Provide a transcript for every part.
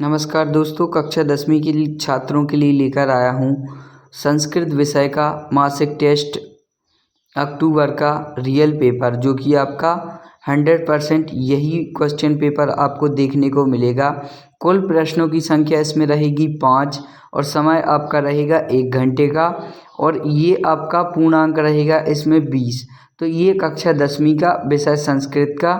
नमस्कार दोस्तों, कक्षा 10वीं के लिए छात्रों के लिए लेकर आया हूँ संस्कृत विषय का मासिक टेस्ट अक्टूबर का रियल पेपर, जो कि आपका 100% यही क्वेश्चन पेपर आपको देखने को मिलेगा। कुल प्रश्नों की संख्या इसमें रहेगी 5 और समय आपका रहेगा 1 घंटे का, और ये आपका पूर्णांक रहेगा इसमें 20। तो ये कक्षा 10वीं का विषय संस्कृत का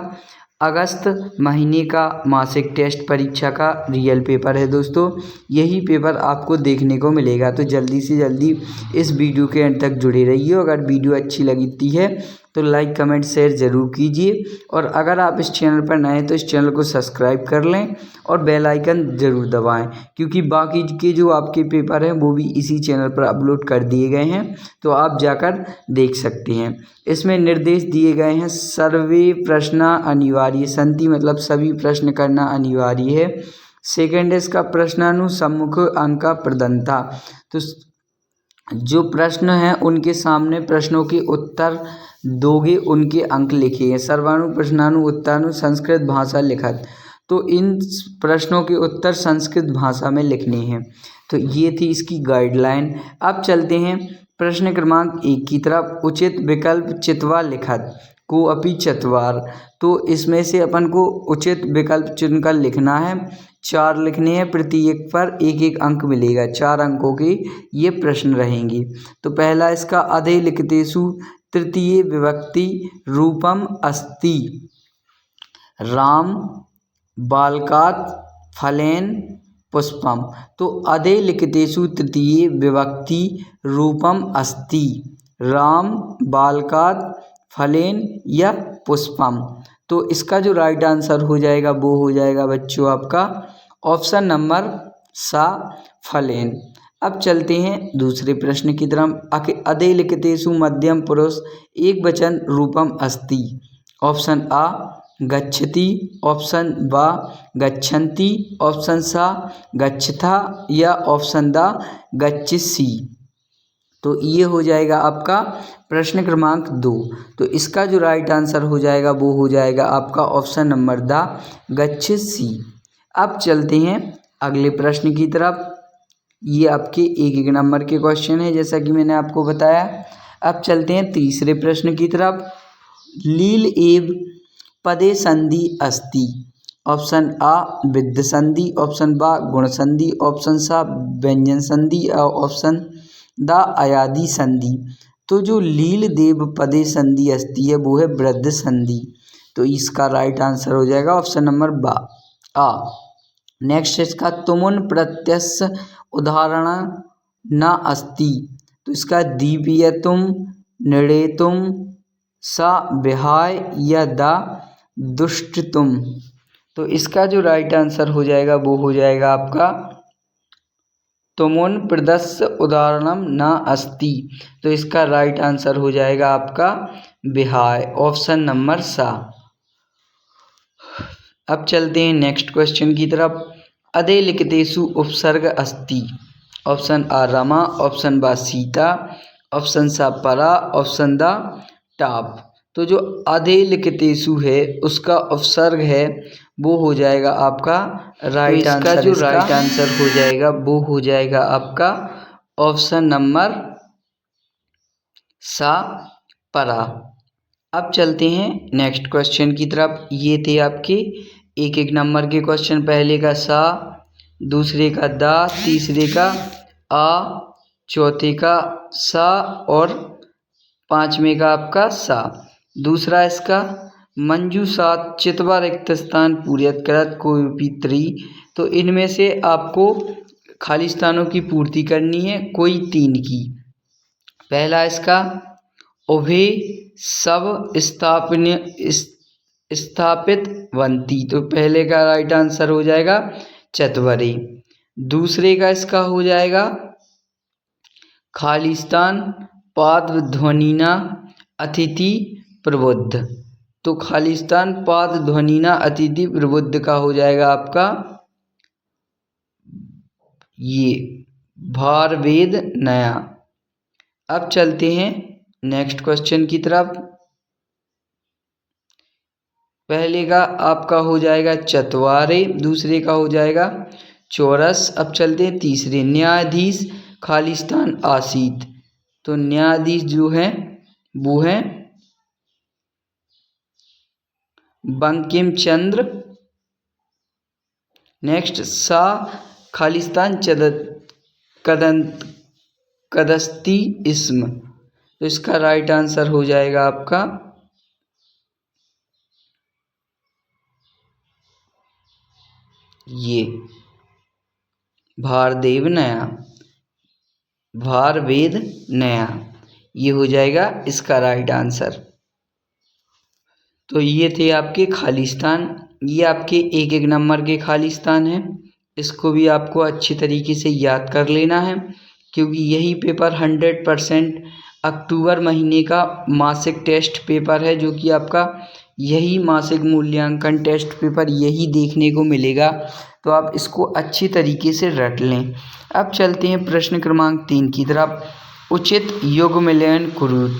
अगस्त महीने का मासिक टेस्ट परीक्षा का रियल पेपर है दोस्तों। यही पेपर आपको देखने को मिलेगा, तो जल्दी से जल्दी इस वीडियो के अंत तक जुड़े रहिए। अगर वीडियो अच्छी लगती है तो लाइक कमेंट शेयर ज़रूर कीजिए, और अगर आप इस चैनल पर नए हैं तो इस चैनल को सब्सक्राइब कर लें और बेल आइकन ज़रूर दबाएं, क्योंकि बाकी के जो आपके पेपर हैं वो भी इसी चैनल पर अपलोड कर दिए गए हैं, तो आप जाकर देख सकते हैं। इसमें निर्देश दिए गए हैं, सर्वे प्रश्न अनिवार्य संति, मतलब सभी प्रश्न करना अनिवार्य है। सेकेंड इसका प्रश्नानुसम्मुख अंक प्रदंता, तो जो प्रश्न हैं उनके सामने प्रश्नों के उत्तर दोगे, उनके अंक लिखिए। सर्वानु प्रश्नानु उत्तरानु संस्कृत भाषा लिखत, तो इन प्रश्नों के उत्तर संस्कृत भाषा में लिखने हैं। तो ये थी इसकी गाइडलाइन। अब चलते हैं प्रश्न क्रमांक 1 की तरफ। उचित विकल्प चित्वा लिखत को अपि चत्वार, तो इसमें से अपन को उचित विकल्प चुनकर लिखना है। 4 लिखने हैं, प्रत्येक पर 1-1 अंक मिलेगा। 4 अंकों के ये प्रश्न रहेंगे। तो पहला इसका अधे लिखतेषु तृतीय विभक्ति रूपम अस्ति राम बालकात् फलेन पुष्पम, तो अधे लिखतेषु तृतीय विभक्ति रूपम अस्ति राम बालकात् फलेन या पुष्पम, तो इसका जो राइट आंसर हो जाएगा वो हो जाएगा बच्चों आपका ऑप्शन नंबर सा, फलेन। अब चलते हैं दूसरे प्रश्न की तरफ। अधे लिखतेषु मध्यम पुरुष एक वचन रूपम अस्ति, ऑप्शन आ गच्छति, ऑप्शन बा गच्छन्ति, ऑप्शन सा गच्छथा या ऑप्शन दा गच्छसि, तो ये हो जाएगा आपका प्रश्न क्रमांक 2। तो इसका जो राइट आंसर हो जाएगा वो हो जाएगा आपका ऑप्शन नंबर दा गच्छसि। अब चलते हैं अगले प्रश्न की तरफ। ये आपके 1-1 नंबर के क्वेश्चन है, जैसा कि मैंने आपको बताया। अब चलते हैं तीसरे प्रश्न की तरफ। लील एव पदे संधि अस्ति, ऑप्शन आ विद्ध संधि, ऑप्शन बा गुण संधि, ऑप्शन सा व्यंजन संधि, और ऑप्शन दा अयादि संधि, तो जो लील देव पदे संधि अस्ति है वो है वृद्ध संधि, तो इसका राइट आंसर हो जाएगा ऑप्शन नंबर बा आ। नेक्स्ट इसका तुमुन प्रत्यक्ष उदाहरण न अस्ति, तो इसका दीपयतुम नृणेतुम सा विहाय या दा दुष्टतुम, तो इसका जो राइट आंसर हो जाएगा वो हो जाएगा आपका तुमुन प्रदस्य उदाहरणम न अस्ति, तो इसका राइट आंसर हो जाएगा आपका विहाय, ऑप्शन नंबर सा। अब चलते हैं नेक्स्ट क्वेश्चन की तरफ। अधे लिखतेषु उपसर्ग अस्ति, ऑप्शन आ रमा, ऑप्शन बा सीता, ऑप्शन सा परा, ऑप्शन दा टाप, तो जो अधे लिखतेषु है उसका उपसर्ग है वो हो जाएगा आपका राइट आंसर। इसका जो राइट आंसर हो जाएगा वो हो जाएगा आपका ऑप्शन नंबर सा परा। अब चलते हैं नेक्स्ट क्वेश्चन की तरफ। ये थे आपके 1-1 नंबर के क्वेश्चन। पहले का सा, दूसरे का दा, तीसरे का आ, चौथे का सा और पांचवें का आपका सा। दूसरा इसका मंजूषात चित्वा रिक्त स्थान पूर्यत करत कोई त्री, तो इनमें से आपको खाली स्थानों की पूर्ति करनी है कोई 3 की। पहला इसका उभे सब स्थापित वंती, तो पहले का राइट आंसर हो जाएगा चत्वरे। दूसरे का इसका हो जाएगा खालिस्तान पाद ध्वनिना अतिथि प्रबुद्ध, तो खालिस्तान पाद ध्वनिना अतिथि प्रबुद्ध का हो जाएगा आपका ये भारवेद नया। अब चलते हैं नेक्स्ट क्वेश्चन की तरफ। पहले का आपका हो जाएगा चत्वारे, दूसरे का हो जाएगा चौरस। अब चलते हैं तीसरे, न्यायाधीश खालिस्तान आसीत। तो न्यायाधीश जो है वो है बंकिम चंद्र। नेक्स्ट, शाह खालिस्तान कदस्ती इस्म। तो इसका राइट आंसर हो जाएगा आपका ये भारवेद नया, ये हो जाएगा इसका राइट आंसर। तो ये थे आपके खालिस्तान, ये आपके एक एक नंबर के खालिस्तान हैं। इसको भी आपको अच्छी तरीके से याद कर लेना है, क्योंकि यही पेपर 100% अक्टूबर महीने का मासिक टेस्ट पेपर है, जो कि आपका यही मासिक मूल्यांकन टेस्ट पेपर यही देखने को मिलेगा। तो आप इसको अच्छी तरीके से रट लें। अब चलते हैं प्रश्न क्रमांक 3 की तरफ। उचित युग्मलयन कुरुत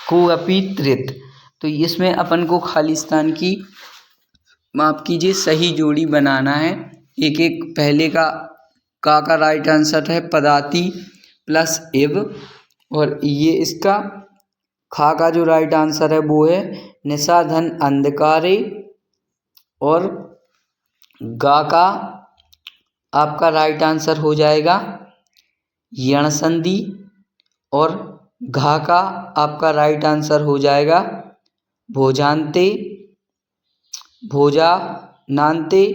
को अपि त्रित। तो इसमें अपन को खालिस्तान की, माफ कीजिए, सही जोड़ी बनाना है। एक एक, पहले का राइट आंसर है पदाति प्लस इव, और ये इसका खा का जो राइट आंसर है वो है निषाधन अंधकारे, और गा का आपका राइट आंसर हो जाएगा यण संधि, और घा का आपका राइट आंसर हो जाएगा भोजान्ते, भोजानान्ते,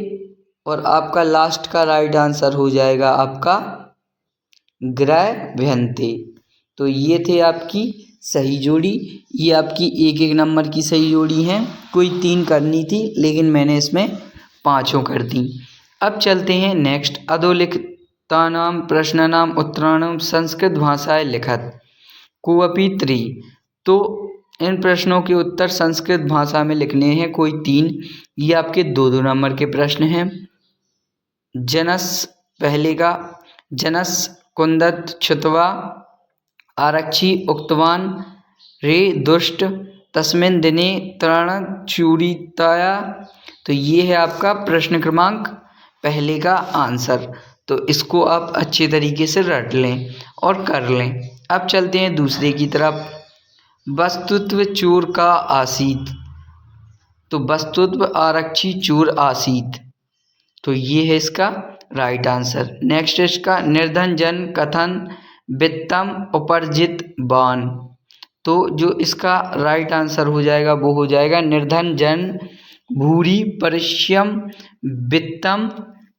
और आपका लास्ट का राइट आंसर हो जाएगा आपका ग्रैभ्यन्ते। तो ये थे आपकी सही जोड़ी। ये आपकी एक एक नंबर की सही जोड़ी हैं। कोई 3 करनी थी, लेकिन मैंने इसमें 5 कर दी। अब चलते हैं नेक्स्ट, अधोलिखितानां प्रश्नानां उत्तराणां संस्कृत भाषाएं लिखत को अपि त्रि। तो इन प्रश्नों के उत्तर संस्कृत भाषा में लिखने हैं, कोई 3। ये आपके 2-2 नंबर के प्रश्न हैं। जनस, पहले का, जनस कुंदत छुत्वा आरक्षी उक्तवान रे दुष्ट तस्मिन् दिने तृणचूरिताया। तो ये है आपका प्रश्न क्रमांक पहले का आंसर। तो इसको आप अच्छे तरीके से रट लें और कर लें। अब चलते हैं दूसरे की तरफ। वस्तुत्व चोर का आसीत। तो वस्तुत्व आरक्षी चोर आसीत, तो ये है इसका राइट आंसर। नेक्स्ट इसका निर्धन जन कथन वित्तम उपर्जित बान। तो जो इसका राइट आंसर हो जाएगा वो हो जाएगा निर्धन जन भूरी परिश्रम वित्तम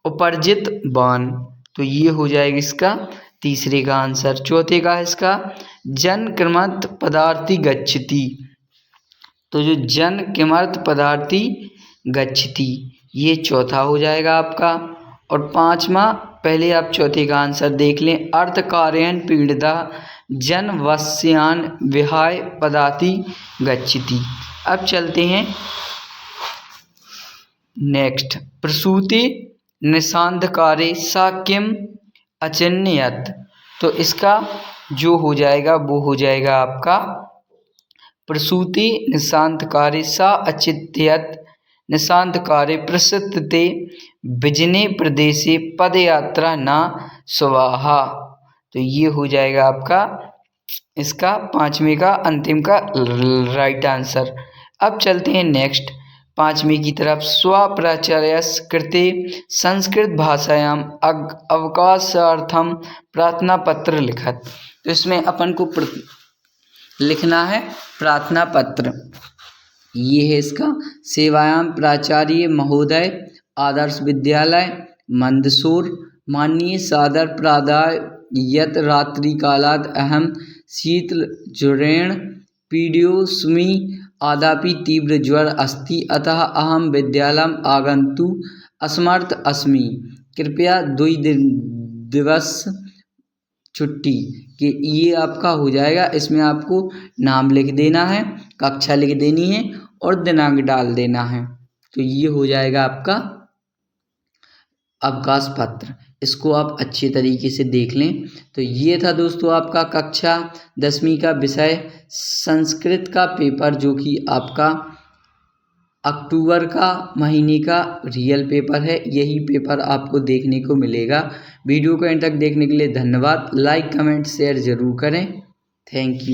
उपर्जित बान। तो ये हो जाएगा इसका तीसरे का आंसर। चौथे का इसका जन किमर्थ पदार्थी गच्छति। तो जो जन किमर्थ पदार्थी गच्छति, ये चौथा हो जाएगा आपका। और 5वां, पहले आप चौथे का आंसर देख लें, अर्थ कार्यन पीड़िता जन वस्यान विहाय पदाति गच्छति। अब चलते हैं नेक्स्ट, प्रसूति निषांधकारे सा किम अचिन्यत। तो इसका जो हो जाएगा वो हो जाएगा आपका प्रसूति निषांधकारे सा अचित्यत निषांधकारे प्रसिद्धते विजने प्रदेशे पदयात्रा न स्वाहा। तो ये हो जाएगा आपका इसका 5वें का अंतिम का राइट आंसर। अब चलते हैं नेक्स्ट 5वें की तरफ। स्वप्राचार्यस् कृते संस्कृत भाषायां अवकाशार्थम प्रार्थना पत्र लिखत। तो इसमें अपन को लिखना है प्रार्थना पत्र। ये है इसका सेवायाम प्राचार्य महोदय आदर्श विद्यालय मंदसौर माननीय सादर प्रादाय यत रात्रि कालाद अहम शीतल ज्वरेण पीड्योस्मि आदापि तीव्र ज्वर अस्ति अतः अहम विद्यालयम आगन्तु असमर्थ अस्मि। कृपया 2 दिवस छुट्टी कि ये आपका हो जाएगा। इसमें आपको नाम लिख देना है, कक्षा लिख देनी है और दिनांक डाल देना है। तो ये हो जाएगा आपका अवकाश पत्र। इसको आप अच्छे तरीके से देख लें। तो ये था दोस्तों आपका कक्षा 10वीं का विषय संस्कृत का पेपर, जो कि आपका अक्टूबर का महीने का रियल पेपर है। यही पेपर आपको देखने को मिलेगा। वीडियो को एंड तक देखने के लिए धन्यवाद। लाइक कमेंट शेयर ज़रूर करें। Thank you.